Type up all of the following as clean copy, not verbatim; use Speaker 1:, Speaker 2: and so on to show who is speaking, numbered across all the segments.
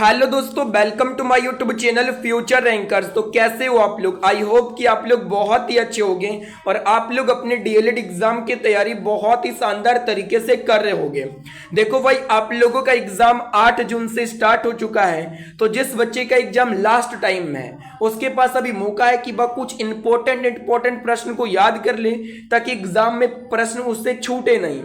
Speaker 1: Hello दोस्तों, welcome to my YouTube channel Future Rankers. तो कैसे हो आप लोग? आई होप कि आप लोग बहुत ही अच्छे होंगे और आप लोग अपने डीएलएड एग्जाम की तैयारी बहुत ही शानदार तरीके से कर रहे होंगे। देखो भाई, आप लोगों का एग्जाम 8 जून से स्टार्ट हो चुका है। तो जिस बच्चे का एग्जाम लास्ट टाइम में है उसके पास अभी मौका है कि वह कुछ इंपॉर्टेंट प्रश्न को याद कर ले ताकि एग्जाम में प्रश्न उससे छूटे नहीं।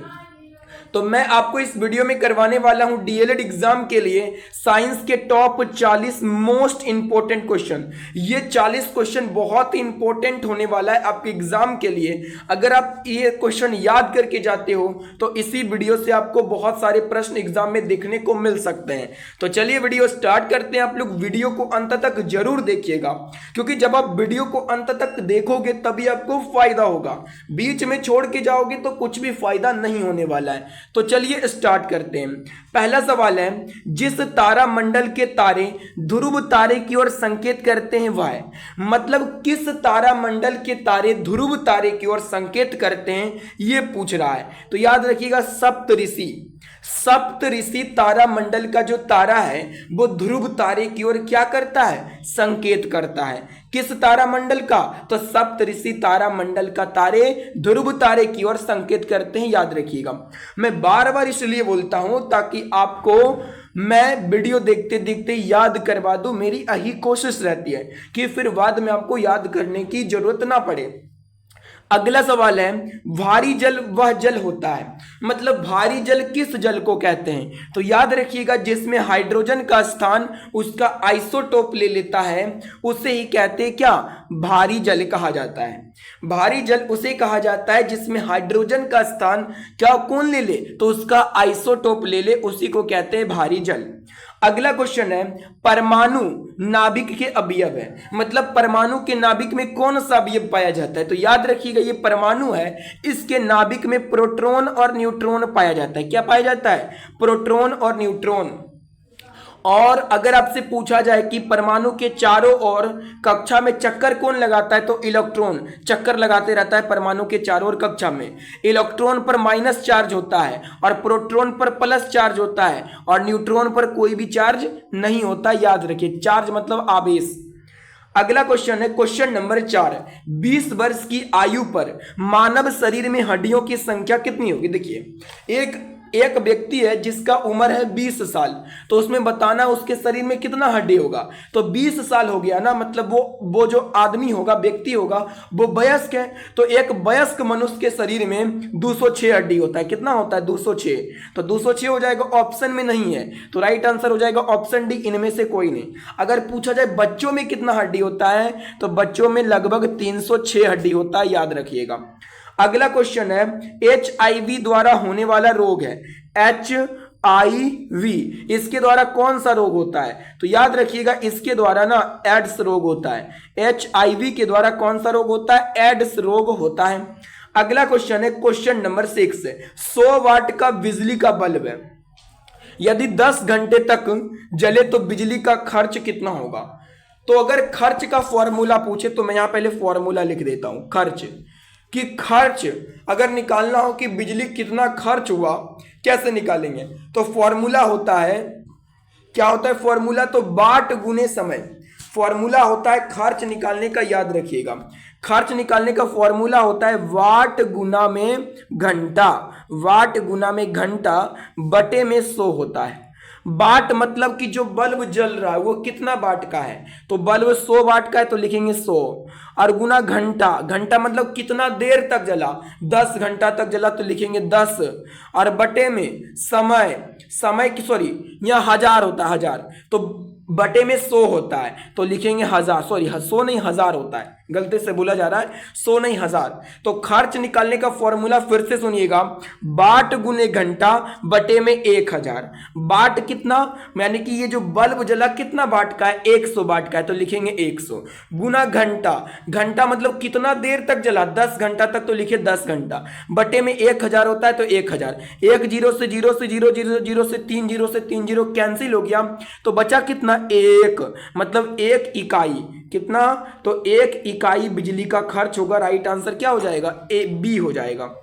Speaker 1: तो मैं आपको इस वीडियो में करवाने वाला हूं डीएलएड एग्जाम के लिए साइंस के टॉप 40 मोस्ट इंपोर्टेंट क्वेश्चन। ये 40 क्वेश्चन बहुत ही इंपॉर्टेंट होने वाला है आपके एग्जाम के लिए। अगर आप ये क्वेश्चन याद करके जाते हो तो इसी वीडियो से आपको बहुत सारे प्रश्न एग्जाम में देखने को मिल सकते हैं। तो चलिए वीडियो स्टार्ट करते हैं। आप लोग वीडियो को अंत तक जरूर देखिएगा, क्योंकि जब आप वीडियो को अंत तक देखोगे तभी आपको फायदा होगा। बीच में छोड़ के जाओगे तो कुछ भी फायदा नहीं होने वाला है। तो चलिए स्टार्ट करते हैं। पहला सवाल है, जिस तारा मंडल के तारे ध्रुव तारे की ओर संकेत करते हैं वह है। मतलब किस तारा मंडल के तारे ध्रुव तारे की ओर संकेत करते हैं, यह पूछ रहा है। तो याद रखिएगा, सप्तऋषि तारा मंडल का जो तारा है वो ध्रुव तारे की ओर क्या करता है? संकेत करता है। किस तारा मंडल का? तो सप्तऋषि तारा मंडल का तारे ध्रुव तारे की ओर संकेत करते हैं, याद रखिएगा। मैं बार बार इसलिए बोलता हूं ताकि आपको मैं वीडियो देखते देखते याद करवा दूं। मेरी यही कोशिश रहती है कि फिर बाद में आपको याद करने की जरूरत ना पड़े। अगला सवाल है, भारी जल वह जल होता है। मतलब भारी जल किस जल को कहते हैं? तो याद रखिएगा, जिसमें हाइड्रोजन का स्थान उसका आइसोटोप ले लेता है उसे ही कहते हैं क्या? भारी जल कहा जाता है। भारी जल उसे कहा जाता है जिसमें हाइड्रोजन का स्थान क्या कौन ले ले? तो उसका आइसोटोप ले ले, उसी को कहते हैं भारी जल। अगला क्वेश्चन है, परमाणु नाभिक के अवयव है। मतलब परमाणु के नाभिक में कौन सा अवयव पाया जाता है? तो याद रखिएगा, ये परमाणु है, इसके नाभिक में प्रोटॉन और न्यूट्रॉन पाया जाता है। क्या पाया जाता है? प्रोटॉन और न्यूट्रॉन। और अगर आपसे पूछा जाए कि परमाणु के चारों ओर कक्षा में चक्कर कौन लगाता है, तो इलेक्ट्रॉन चक्कर लगाते रहता है परमाणु के चारों ओर कक्षा में। इलेक्ट्रॉन पर माइनस चार्ज होता है और प्रोटॉन पर प्लस चार्ज होता है और न्यूट्रॉन पर कोई भी चार्ज नहीं होता। याद रखिए, चार्ज मतलब आवेश। अगला क्वेश्चन है, क्वेश्चन नंबर 4, 20 वर्ष की आयु पर मानव शरीर में हड्डियों की संख्या कितनी होगी? देखिए, एक व्यक्ति है जिसका उम्र है 20 साल, तो उसमें बताना उसके शरीर में कितना हड्डी होगा। तो 20 साल हो गया ना, मतलब वो जो आदमी होगा, व्यक्ति होगा, वो वयस्क है। तो एक वयस्क मनुष्य के शरीर में 206 हड्डी होता है। कितना होता है? 206। तो 206 हो जाएगा, ऑप्शन में नहीं है, तो राइट आंसर हो जाएगा ऑप्शन डी, इनमें से कोई नहीं। अगर पूछा जाए बच्चों में कितना हड्डी होता है, तो बच्चों में लगभग 306 हड्डी होता है, याद रखिएगा। अगला क्वेश्चन है, HIV द्वारा होने वाला रोग है। HIV, इसके द्वारा कौन सा रोग होता है? तो याद रखिएगा, इसके द्वारा ना एड्स रोग होता है। HIV के द्वारा कौन सा रोग होता है? एड्स रोग होता है। अगला क्वेश्चन है, क्वेश्चन नंबर 6, 100 वाट का बिजली का बल्ब है, यदि 10 घंटे तक जले तो बिजली का खर्च कितना होगा? तो अगर खर्च का फॉर्मूला पूछे तो मैं यहां पहले फॉर्मूला लिख देता हूं। खर्च अगर निकालना हो कि बिजली कितना खर्च हुआ, कैसे निकालेंगे? तो फॉर्मूला होता है, क्या होता है फॉर्मूला? तो वाट गुने समय फॉर्मूला होता है खर्च निकालने का, याद रखिएगा। खर्च निकालने का फॉर्मूला होता है वाट गुना में घंटा। वाट गुना में घंटा बटे में 100 होता है। वाट मतलब कि जो बल्ब जल रहा है वो कितना वाट का है, तो बल्ब 100 वाट का है तो लिखेंगे 100। और गुना घंटा मतलब कितना देर तक जला, 10 घंटा तक जला तो लिखेंगे 10। और बटे में समय की यहाँ 1000 होता है, 1000, तो बटे में 100 होता है तो लिखेंगे 1000। 100 नहीं 1000 होता है, गलती से बोला जा रहा है, 100 नहीं 1000। तो खर्च निकालने का फॉर्मूला फिर से सुनिएगा, वाट गुने घंटा बटे में 1000। वाट कितना, यानी कि ये जो बल्ब जला कितना वाट का है? 100 वाट का है तो लिखेंगे 100। गुना घंटा मतलब कितना देर तक जला, 10 घंटा तक तो लिखे 10 घंटा। बटे में 1000 होता है तो 1000। 1 0 से 0 से 0 0 0 से 3 0 से 3 0 कैंसिल हो गया, तो बचा कितना? 1, मतलब 1 इकाई। कितना? तो 1 इकाई बिजली का खर्च होगा। राइट आंसर क्या हो जाएगा? A, B हो जाएगा।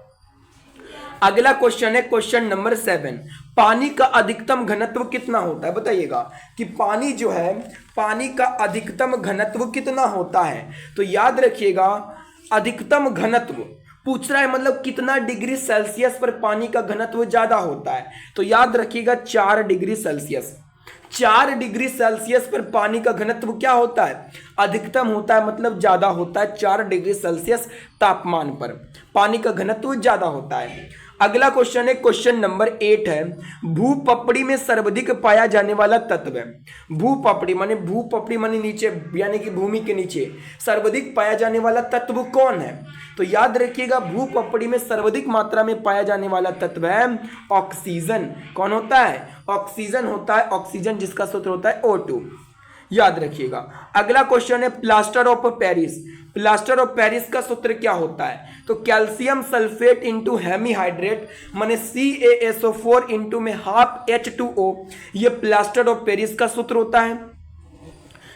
Speaker 1: अगला क्वेश्चन है क्वेश्चन नंबर 7, पानी का अधिकतम घनत्व कितना होता है, बताइएगा कि पानी जो है, पानी का अधिकतम घनत्व कितना होता है। तो याद रखिएगा अधिकतम घनत्व पूछ रहा है, मतलब कितना डिग्री सेल्सियस पर पानी का घनत्व ज्यादा होता है। तो याद रखिएगा 4 डिग्री सेल्सियस। 4 डिग्री सेल्सियस पर पानी का घनत्व क्या होता है, अधिकतम होता है, मतलब ज्यादा होता है। 4 डिग्री सेल्सियस तापमान पर पानी का घनत्व ज्यादा होता है। अगला क्वेश्चन है, क्वेश्चन नंबर 8 है, भूपपड़ी में सर्वाधिक पाया जाने वाला तत्व है। भूपपड़ी माने नीचे, यानी कि भूमि के नीचे सर्वाधिक पाया जाने वाला तत्व कौन है। तो याद रखिएगा भूपपड़ी में सर्वाधिक मात्रा में पाया जाने वाला तत्व है ऑक्सीजन। कौन होता है, ऑक्सीजन होता है। ऑक्सीजन जिसका सूत्र होता है O2, याद रखिएगा। अगला क्वेश्चन है plaster of Paris. Plaster of Paris का सूत्र क्या होता है, तो कैल्शियम सल्फेट इंटू हेमीहाइड्रेट माने CaSO4 इंटू में हाफ H2O, ये प्लास्टर ऑफ पेरिस का सूत्र होता है,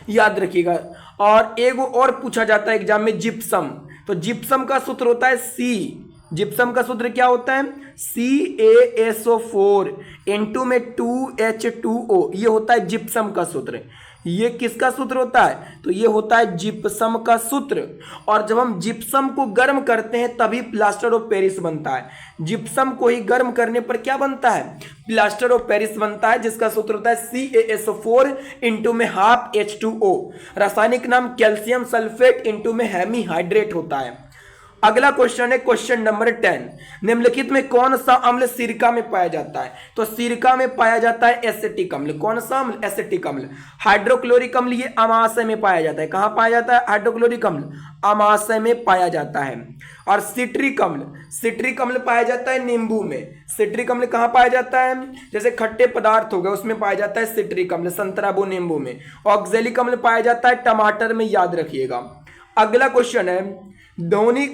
Speaker 1: याद रखिएगा। और एक और पूछा जाता है एग्जाम में जिप्सम, तो जिप्सम का सूत्र होता है जिप्सम का सूत्र क्या होता है CaSO4 इंटू में 2H2O, ये होता है जिप्सम का सूत्र। ये किसका सूत्र होता है, तो ये होता है जिप्सम का सूत्र। और जब हम जिप्सम को गर्म करते हैं तभी प्लास्टर ऑफ पेरिस बनता है। जिप्सम को ही गर्म करने पर क्या बनता है, प्लास्टर ऑफ पेरिस बनता है, जिसका सूत्र होता है CaSO4 इंटू में हाफ H2O। रासायनिक नाम कैल्शियम सल्फेट इंटू में हेमीहाइड्रेट होता है। अगला क्वेश्चन है क्वेश्चन नंबर 10, निम्नलिखित में कौन सा अम्ल सिरका में पाया जाता है। तो सिरका में पाया जाता है एसिटिक अम्ल। कौन सा अम्ल, एसिटिक अम्ल। हाइड्रोक्लोरिक अम्ल ये अमाशय में पाया जाता है। कहां पाया जाता है हाइड्रोक्लोरिक अम्ल, अमाशय में पाया जाता है। और सिट्रिक अम्ल पाया जाता है नींबू में। सिट्रिक अम्ल कहां पाया जाता है, जैसे खट्टे पदार्थ हो गए उसमें पाया जाता है सिट्रिक अम्ल, संतरा नींबू में। ऑक्जेलिक अम्ल पाया जाता है टमाटर में, याद रखिएगा। अगला क्वेश्चन है ध्वनि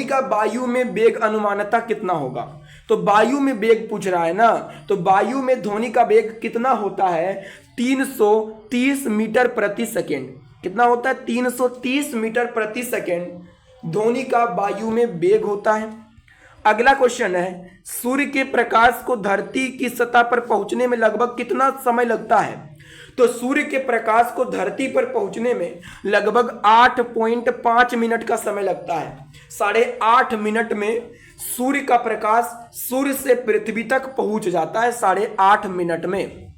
Speaker 1: का वायु में वेग अनुमानतः कितना होगा। तो वायु में वेग पूछ रहा है ना, तो वायु में ध्वनि का वेग कितना होता है 330 मीटर प्रति सेकेंड। कितना होता है 330 मीटर प्रति सेकेंड ध्वनि का वायु में वेग होता है। अगला क्वेश्चन है सूर्य के प्रकाश को धरती की सतह पर पहुंचने में लगभग कितना समय लगता है। तो सूर्य के प्रकाश को धरती पर पहुंचने में लगभग 8.5 मिनट का समय लगता है। 8.5 मिनट में सूर्य का प्रकाश सूर्य से पृथ्वी तक पहुंच जाता है, 8.5 मिनट में।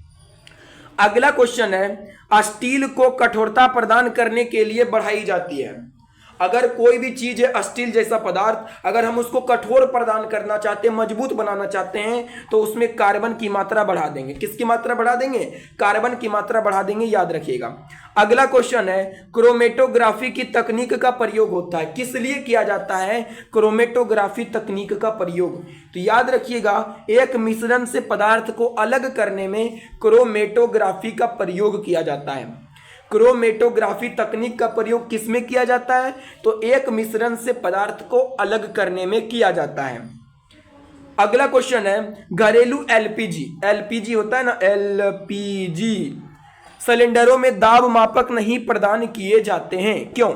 Speaker 1: अगला क्वेश्चन है स्टील को कठोरता प्रदान करने के लिए बढ़ाई जाती है। अगर कोई भी चीज है स्टील जैसा पदार्थ, अगर हम उसको कठोर प्रदान करना चाहते हैं, मजबूत बनाना चाहते हैं, तो उसमें कार्बन की मात्रा बढ़ा देंगे। किसकी मात्रा बढ़ा देंगे, कार्बन की मात्रा बढ़ा देंगे, याद रखिएगा। अगला क्वेश्चन है क्रोमेटोग्राफी की तकनीक का प्रयोग होता है, किस लिए किया जाता है क्रोमेटोग्राफी तकनीक का प्रयोग। तो याद रखिएगा एक मिश्रण से पदार्थ को अलग करने में क्रोमेटोग्राफी का प्रयोग किया जाता है। क्रोमेटोग्राफी तकनीक का प्रयोग किसमें किया जाता है, तो एक मिश्रण से पदार्थ को अलग करने में किया जाता है। अगला क्वेश्चन है घरेलू एलपीजी होता है ना, एलपीजी सिलेंडरों में दाब मापक नहीं प्रदान किए जाते हैं, क्यों।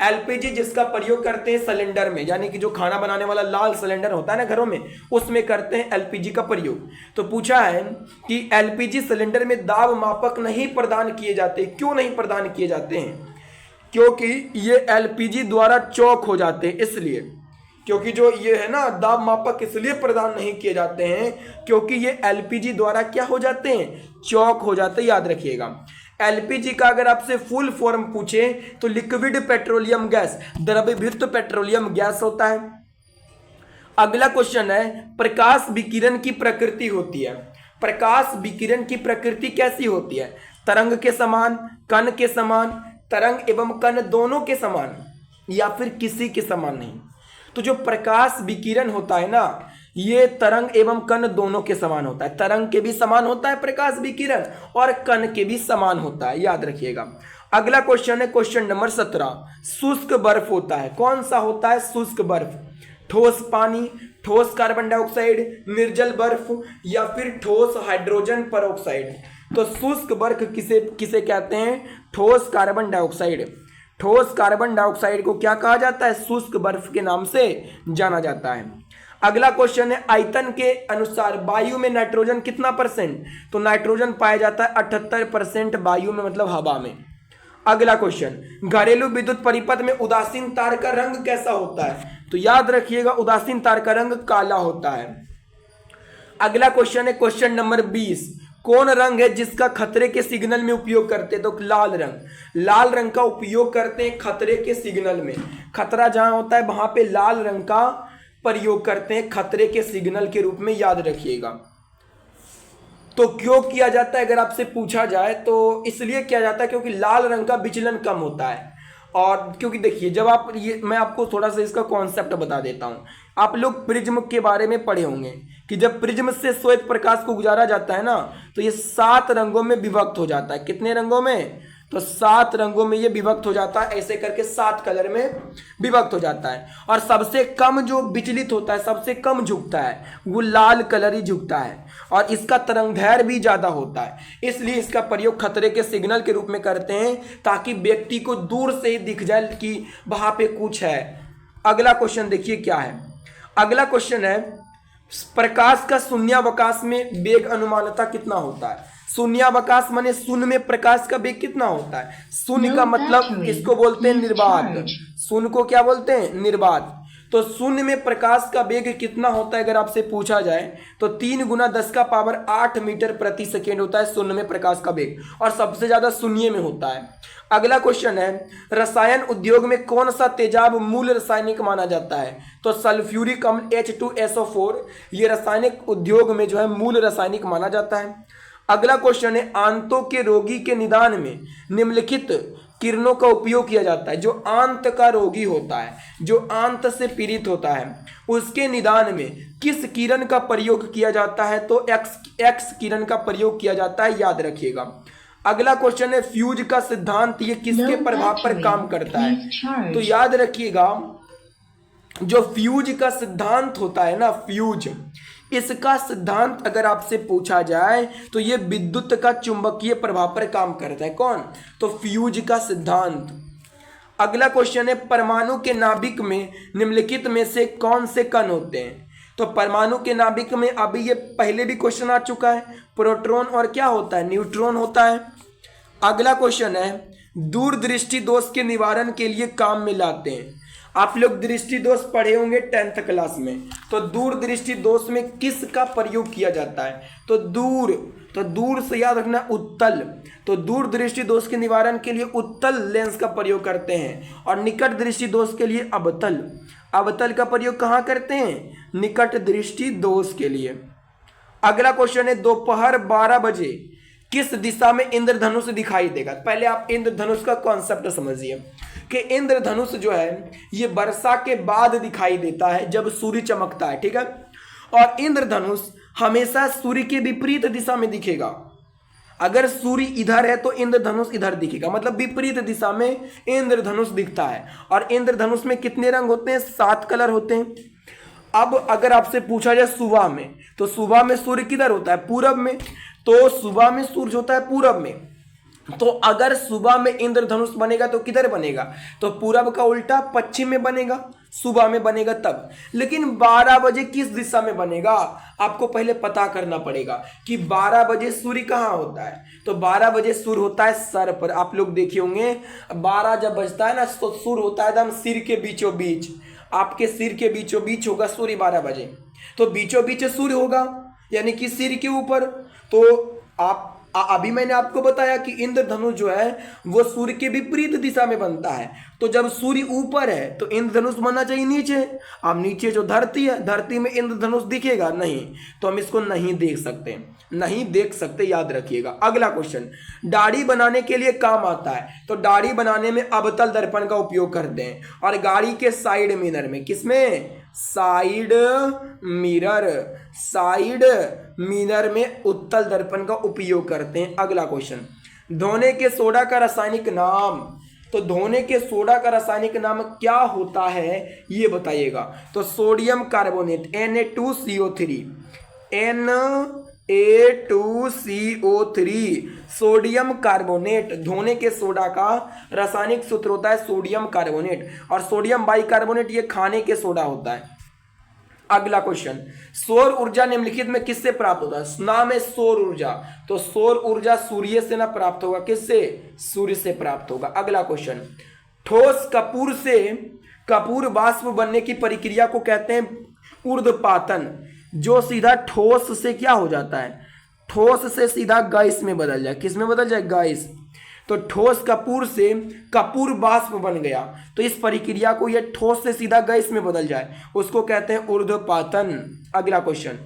Speaker 1: एलपीजी जिसका प्रयोग करते हैं सिलेंडर में, यानी कि जो खाना बनाने वाला लाल सिलेंडर होता है ना घरों में, उसमें करते हैं एलपीजी का प्रयोग। तो पूछा है कि एलपीजी सिलेंडर में दाब मापक नहीं प्रदान किए जाते, क्यों नहीं प्रदान किए जाते हैं, क्योंकि ये एलपीजी द्वारा चौक हो जाते हैं, इसलिए। क्योंकि जो ये है ना दाब मापक इसलिए प्रदान नहीं किए जाते हैं क्योंकि ये एलपीजी द्वारा क्या हो जाते हैं, चौक हो जाते हैं, याद रखिएगा। एलपीजी का अगर आपसे फुल फॉर्म पूछे तो लिक्विड पेट्रोलियम गैस, द्रवीभूत पेट्रोलियम गैस होता है। अगला क्वेश्चन है प्रकाश विकिरण की प्रकृति होती है। प्रकाश विकिरण की प्रकृति कैसी होती है, तरंग के समान, कण के समान, तरंग एवं कण दोनों के समान, या फिर किसी के समान नहीं। तो जो प्रकाश विकिरण होता है ना, ये तरंग एवं कण दोनों के समान होता है। तरंग के भी समान होता है प्रकाश विकिरण, और कण के भी समान होता है, याद रखिएगा। अगला क्वेश्चन है क्वेश्चन नंबर 17, शुष्क बर्फ होता है। कौन सा होता है शुष्क बर्फ, ठोस पानी, ठोस कार्बन डाइऑक्साइड, निर्जल बर्फ, या फिर ठोस हाइड्रोजन पेरोक्साइड। तो शुष्क बर्फ किसे कहते हैं, ठोस कार्बन डाइऑक्साइड। ठोस कार्बन डाइऑक्साइड को क्या कहा जाता है, शुष्क बर्फ के नाम से जाना जाता है। अगला क्वेश्चन है आयतन के अनुसार वायु में नाइट्रोजन कितना परसेंट, तो नाइट्रोजन पाया जाता है 78% वायु में, मतलब हवा में। अगला क्वेश्चन, घरेलू विद्युत परिपथ में उदासीन तार का रंग कैसा होता है, तो याद रखिएगा उदासीन तार का रंग काला होता है। अगला क्वेश्चन है क्वेश्चन नंबर 20, कौन रंग है जिसका खतरे के सिग्नल में उपयोग करते हैं, तो लाल रंग। लाल रंग का उपयोग करते हैं खतरे के सिग्नल में, खतरा जहां होता है वहां पे लाल रंग का प्रयोग करते हैं खतरे के सिग्नल के रूप में, याद रखिएगा। तो क्यों किया जाता है अगर आपसे पूछा जाए तो इसलिए किया जाता है क्योंकि लाल रंग का विचलन कम होता है। और क्योंकि देखिए जब आप ये, मैं आपको थोड़ा सा इसका कॉन्सेप्ट बता देता हूँ। आप लोग प्रिज्म के बारे में पढ़े होंगे कि जब प्रिज्म से श्वेत प्रकाश को गुजारा जाता है ना, तो ये 7 रंगों में विभक्त हो जाता है। कितने रंगों में, तो 7 रंगों में ये विभक्त हो जाता है, ऐसे करके 7 कलर में विभक्त हो जाता है। और सबसे कम जो विचलित होता है, सबसे कम झुकता है, वो लाल कलर ही झुकता है। और इसका तरंगदैर्घ्य भी ज़्यादा होता है, इसलिए इसका प्रयोग खतरे के सिग्नल के रूप में करते हैं ताकि व्यक्ति को दूर से ही दिख जाए कि वहाँ पे कुछ है। अगला क्वेश्चन देखिए क्या है। अगला क्वेश्चन है प्रकाश का शून्यावकाश में वेग अनुमानतः कितना होता है। शून्यावकाश माने शून्य में प्रकाश का वेग कितना होता है। शून्य का मतलब इसको बोलते हैं निर्वात। शून्य को क्या बोलते हैं, निर्वात। तो शून्य में प्रकाश का वेग कितना होता है अगर आपसे पूछा जाए तो 3 × 10⁸ मीटर प्रति सेकेंड होता है शून्य में प्रकाश का वेग, और सबसे ज्यादा शून्य में होता है। अगला क्वेश्चन है रसायन उद्योग में कौन सा तेजाब मूल रासायनिक माना जाता है, तो सल्फ्यूरिक अम्ल H2SO4 ये रासायनिक उद्योग में जो है मूल रासायनिक माना जाता है। अगला क्वेश्चन है आंतों के रोगी के निदान में निम्नलिखित किरणों का उपयोग किया जाता है। जो आंत का रोगी होता है, जो आंत से पीड़ित होता है, उसके निदान में किस किरण का प्रयोग किया जाता है, तो एक्स किरण का प्रयोग किया जाता है, याद रखिएगा। अगला क्वेश्चन है फ्यूज का सिद्धांत ये किसके प्रभाव पर काम करता है, तो याद रखिएगा जो फ्यूज का सिद्धांत होता है ना, फ्यूज, इसका सिद्धांत अगर आपसे पूछा जाए तो ये विद्युत का चुंबकीय प्रभाव पर काम करता है। कौन, तो फ्यूज का सिद्धांत। अगला क्वेश्चन है परमाणु के नाभिक में निम्नलिखित में से कौन से कण होते हैं, तो परमाणु के नाभिक में अभी ये पहले भी क्वेश्चन आ चुका है, प्रोटॉन और क्या होता है, न्यूट्रॉन होता है। अगला क्वेश्चन है दूरदृष्टि दोष के निवारण के लिए काम में लाते हैं। आप लोग दृष्टि दोष पढ़े होंगे 10th क्लास में, तो दूरदृष्टि दोष में किसका प्रयोग किया जाता है, तो दूर से याद रखना उत्तल। तो दूरदृष्टि दोष के निवारण के लिए उत्तल लेंस का प्रयोग करते हैं, और निकट दृष्टि दोष के लिए अवतल का प्रयोग कहाँ करते हैं, निकट दृष्टि दोष के लिए। अगला क्वेश्चन है दोपहर 12 बजे किस दिशा में इंद्रधनुष दिखाई देगा। पहले आप इंद्रधनुष का कॉन्सेप्ट समझिए कि इंद्रधनुष जो है ये वर्षा के बाद दिखाई देता है जब सूर्य चमकता है, ठीक है। और इंद्रधनुष हमेशा सूर्य के विपरीत दिशा में दिखेगा। अगर सूर्य इधर है तो इंद्रधनुष इधर दिखेगा, मतलब विपरीत दिशा में इंद्रधनुष दिखता है। और इंद्रधनुष में कितने रंग होते हैं, 7 कलर होते हैं। अब अगर आपसे पूछा जाए सुबह में, तो सुबह में सूर्य किधर होता है, पूरब में। तो सुबह में सूर्य होता है पूरब में, तो अगर सुबह में इंद्रधनुष बनेगा तो किधर बनेगा, तो पूरब का उल्टा पश्चिम में बनेगा, सुबह में बनेगा तब। लेकिन 12 बजे किस दिशा में बनेगा, आपको पहले पता करना पड़ेगा कि 12 बजे सूर्य कहाँ होता है। तो 12 बजे सूर्य होता है सर पर। आप लोग देखे होंगे 12 जब बजता है ना तो सूर्य होता है एकदम सिर के बीचों बीच, आपके सिर के बीचों बीच होगा सूर्य 12 बजे। तो बीचों बीच सूर्य होगा यानी कि सिर के ऊपर। तो आप अभी मैंने आपको बताया कि इंद्रधनुष जो है वो सूर्य के विपरीत दिशा में बनता है। तो जब सूर्य ऊपर है तो इंद्रधनुष बनना चाहिए नीचे। अब नीचे जो धरती है, धरती में इंद्रधनुष दिखेगा नहीं, तो हम इसको नहीं देख सकते, याद रखिएगा। अगला क्वेश्चन दाढ़ी बनाने के लिए काम आता है, तो दाढ़ी बनाने में अवतल दर्पण का उपयोग करते हैं। और गाड़ी के साइड मिरर में, किसमें, साइड मिरर में उत्तल दर्पण का उपयोग करते हैं। अगला क्वेश्चन धोने के सोडा का रासायनिक नाम, तो धोने के सोडा का रासायनिक नाम क्या होता है ये बताइएगा। तो sodium carbonate Na2CO3 sodium carbonate, धोने के सोडा का रासायनिक सूत्र होता है सोडियम कार्बोनेट। और सोडियम बाइकार्बोनेट ये खाने के सोडा होता है। अगला क्वेश्चन, सौर ऊर्जा निम्नलिखित में किससे प्राप्त होता है? नाम है सौर ऊर्जा, तो सौर ऊर्जा सूर्य से ना प्राप्त होगा, किससे? सूर्य से प्राप्त होगा। अगला क्वेश्चन, ठोस कपूर से कपूर वाष्प बनने की प्रक्रिया को कहते हैं ऊर्ध्वपातन। जो सीधा ठोस से क्या हो जाता है? ठोस से सीधा गैस में बदल जाए, किस में बदल जाए? गैस। तो ठोस कपूर से कपूर वाष्प बन गया, तो इस प्रक्रिया को ये ठोस से सीधा गैस में बदल जाए उसको कहते हैं ऊर्ध्वपातन। अगला क्वेश्चन,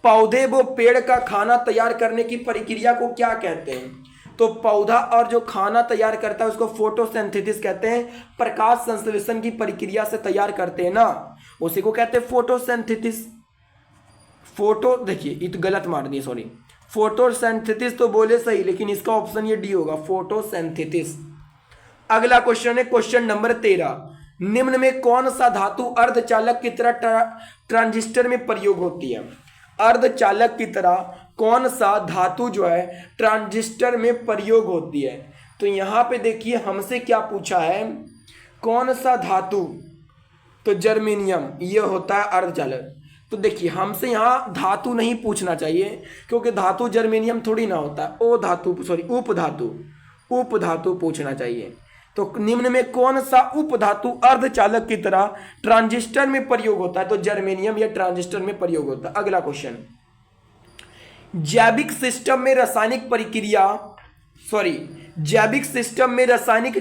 Speaker 1: पौधे व पेड़ का खाना तैयार करने की प्रक्रिया को क्या कहते हैं? तो पौधा और जो खाना तैयार करता है उसको फोटोसिंथेसिस कहते हैं। प्रकाश संश्लेषण की प्रक्रिया से तैयार करते हैं ना, उसी को कहते हैं फोटोसिंथेसिस। फोटो देखिए ये तो गलत मार दिए, सॉरी, फोटोसिंथेसिस तो बोले सही, लेकिन इसका ऑप्शन ये डी होगा, फोटोसिंथेसिस। अगला क्वेश्चन है क्वेश्चन नंबर 13, निम्न में कौन सा धातु अर्धचालक की तरह ट्रांजिस्टर में प्रयोग होती है? अर्धचालक की तरह कौन सा धातु जो है ट्रांजिस्टर में प्रयोग होती है? तो यहां पे देखिए हमसे क्या पूछा है, कौन सा धातु? तो जर्मेनियम, ये होता है अर्धचालक। तो देखिए हमसे यहाँ धातु नहीं पूछना चाहिए, क्योंकि धातु जर्मेनियम थोड़ी ना होता है, ओ धातु सॉरी उपधातु पूछना चाहिए। तो निम्न में कौन सा उपधातु अर्धचालक की तरह ट्रांजिस्टर में प्रयोग होता है? तो जर्मेनियम या ट्रांजिस्टर में प्रयोग होता है। अगला क्वेश्चन, जैविक सिस्टम में रासायनिक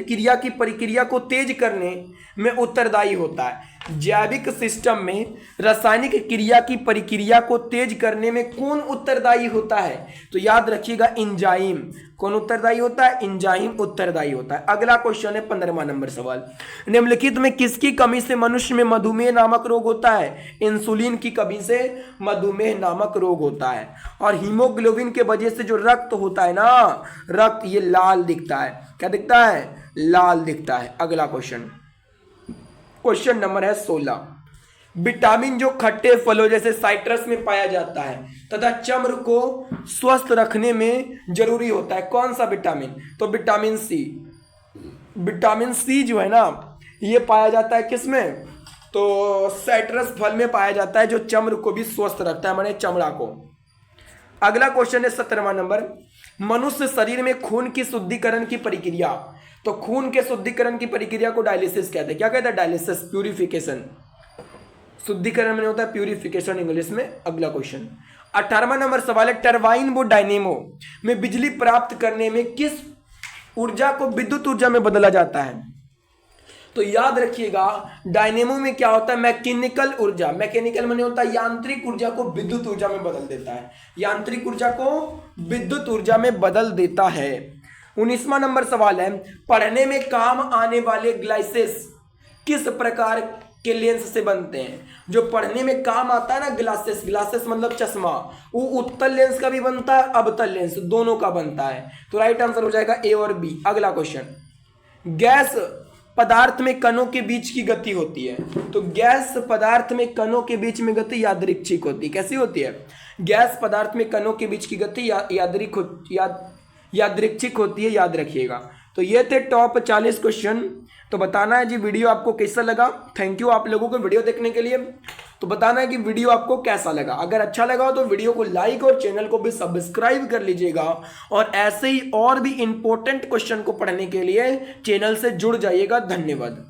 Speaker 1: क्रिया की प्रक्रिया को तेज करने में उत्तरदायी होता है। जैविक सिस्टम में रासायनिक क्रिया की प्रक्रिया को तेज करने में कौन उत्तरदायी होता है? तो याद रखिएगा एंजाइम। कौन उत्तरदायी होता है? एंजाइम उत्तरदायी होता है। अगला क्वेश्चन है 15वां नंबर सवाल, निम्नलिखित में किसकी कमी से मनुष्य में मधुमेह नामक रोग होता है? इंसुलिन की कमी से मधुमेह नामक रोग होता है। और हीमोग्लोबिन के वजह से जो रक्त होता है ना, रक्त ये लाल दिखता है। क्या दिखता है? लाल दिखता है। अगला क्वेश्चन नंबर है 16, विटामिन जो खट्टे फलों जैसे साइट्रस में पाया जाता है तथा चमड़ी को स्वस्थ रखने में जरूरी होता है, कौन सा विटामिन? तो विटामिन सी। विटामिन सी जो है ना ये पाया जाता है किसमें? तो साइट्रस फल में पाया जाता है, जो चमड़ी को भी स्वस्थ रखता है, माने चमड़ा को। अगला क्वेश्चन है 17वां नंबर, मनुष्य शरीर में खून की शुद्धिकरण की प्रक्रिया, तो खून के शुद्धिकरण की प्रक्रिया को डायलिसिस कहते हैं। क्या कहते हैं? Dialysis, purification. शुद्धिकरण में होता है प्यूरिफिकेशन इंग्लिश में। अगला क्वेश्चन 18वां नंबर सवाल है, टरबाइन व डायनेमो में बिजली प्राप्त करने में किस ऊर्जा को विद्युत ऊर्जा में बदला जाता है? तो याद रखिएगा डायनेमो में क्या होता है? मैकेनिकल ऊर्जा। मैकेनिकल माने होता है यांत्रिक ऊर्जा को विद्युत ऊर्जा में बदल देता है, यांत्रिक ऊर्जा को विद्युत ऊर्जा में बदल देता है। 19वां नंबर सवाल है, पढ़ने में काम आने वाले ग्लासेस किस प्रकार के लेंस से बनते हैं? जो पढ़ने में काम आता है ना ग्लासेस, ग्लासेस मतलब चश्मा, वो उत्तल लेंस का भी बनता है, अवतल लेंस, दोनों का बनता है। तो राइट आंसर हो जाएगा ए और बी। अगला क्वेश्चन, गैस पदार्थ में कणों के बीच की गति होती है, तो गैस पदार्थ में कणों के बीच में गति यादृच्छिक होती है। कैसी होती है? गैस पदार्थ में कणों के बीच की गति यादृच्छिक होती है, याद रखिएगा। तो ये थे टॉप 40 क्वेश्चन। तो बताना है जी वीडियो आपको कैसा लगा। थैंक यू आप लोगों को वीडियो देखने के लिए। तो बताना है कि वीडियो आपको कैसा लगा। अगर अच्छा लगा हो तो वीडियो को लाइक और चैनल को भी सब्सक्राइब कर लीजिएगा, और ऐसे ही और भी इंपॉर्टेंट क्वेश्चन को पढ़ने के लिए चैनल से जुड़ जाइएगा। धन्यवाद।